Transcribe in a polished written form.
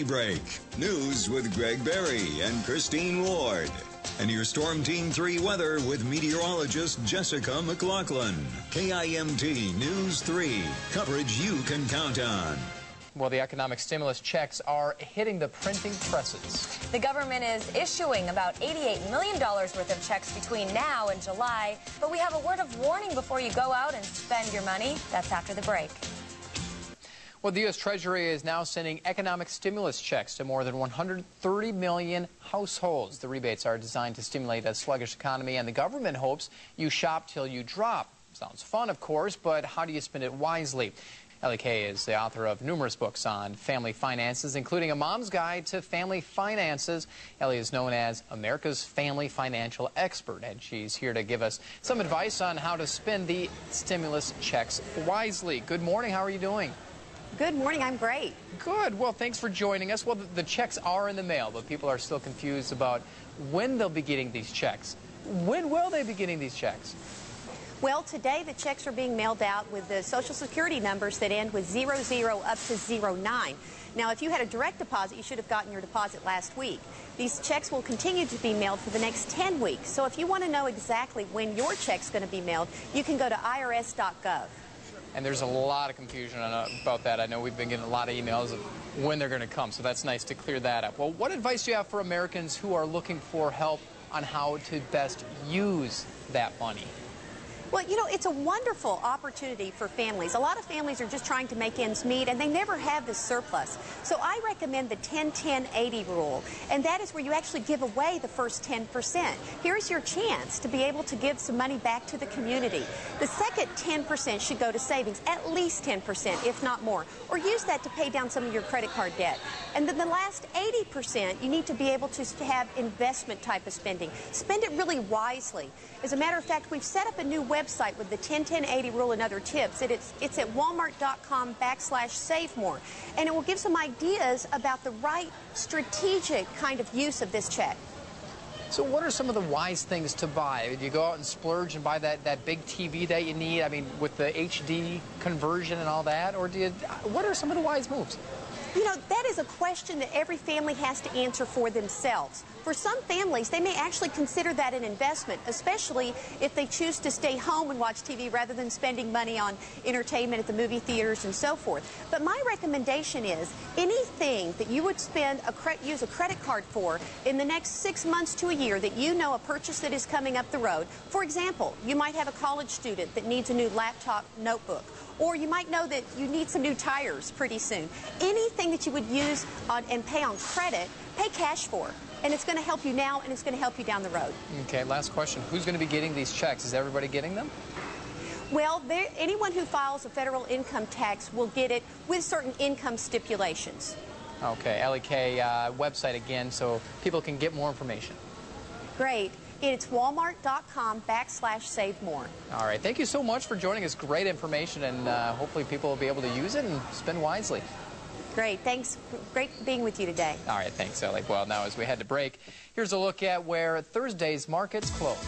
Coffee Break. News with Greg Berry and Christine Ward. And your Storm Team 3 weather with meteorologist Jessica McLaughlin. KIMT News 3. Coverage you can count on. Well, the economic stimulus checks are hitting the printing presses. The government is issuing about $88 million worth of checks between now and July. But we have a word of warning before you go out and spend your money. That's after the break. Well, the U.S. Treasury is now sending economic stimulus checks to more than 130 million households. The rebates are designed to stimulate a sluggish economy, and the government hopes you shop till you drop. Sounds fun, of course, but how do you spend it wisely? Ellie Kay is the author of numerous books on family finances, including A Mom's Guide to Family Finances. Ellie is known as America's family financial expert, and she's here to give us some advice on how to spend the stimulus checks wisely. Good morning. How are you doing? Good morning. I'm great. Good. Well, thanks for joining us. Well, the checks are in the mail, but people are still confused about when they'll be getting these checks. When will they be getting these checks? Well, today the checks are being mailed out with the Social Security numbers that end with 00 up to 09. Now, if you had a direct deposit, you should have gotten your deposit last week. These checks will continue to be mailed for the next 10 weeks. So if you want to know exactly when your check's going to be mailed, you can go to irs.gov. And there's a lot of confusion about that. I know we've been getting a lot of emails of when they're going to come, so that's nice to clear that up. Well, what advice do you have for Americans who are looking for help on how to best use that money? Well, you know, it's a wonderful opportunity for families. A lot of families are just trying to make ends meet, and they never have this surplus. So I recommend the 10-10-80 rule, and that is where you actually give away the first 10%. Here's your chance to be able to give some money back to the community. The second 10% should go to savings, at least 10%, if not more, or use that to pay down some of your credit card debt. And then the last 80%, you need to be able to have investment type of spending. Spend it really wisely. As a matter of fact, we've set up a new website with the 10-10-80 rule and other tips. It's at walmart.com/savemore. And it will give some ideas about the right strategic kind of use of this check. So what are some of the wise things to buy? Do you go out and splurge and buy that big TV that you need, I mean, with the HD conversion and all that? Or what are some of the wise moves? You know, that is a question that every family has to answer for themselves. For some families, they may actually consider that an investment, especially if they choose to stay home and watch TV rather than spending money on entertainment at the movie theaters and so forth. But my recommendation is anything that you would use a credit card for in the next 6 months to a year that you know a purchase that is coming up the road. For example, you might have a college student that needs a new laptop notebook, or you might know that you need some new tires pretty soon. Anything that you would use and pay on credit, pay cash for. And it's going to help you now, and it's going to help you down the road. Okay, last question. Who's going to be getting these checks? Is everybody getting them? Well, anyone who files a federal income tax will get it with certain income stipulations. Okay, Ellie Kay, website again so people can get more information. Great. It's walmart.com/savemore. All right, thank you so much for joining us. Great information, and hopefully people will be able to use it and spend wisely. Great, thanks. Great being with you today. All right, thanks, Ellie. Well, now as we head to break, here's a look at where Thursday's markets close.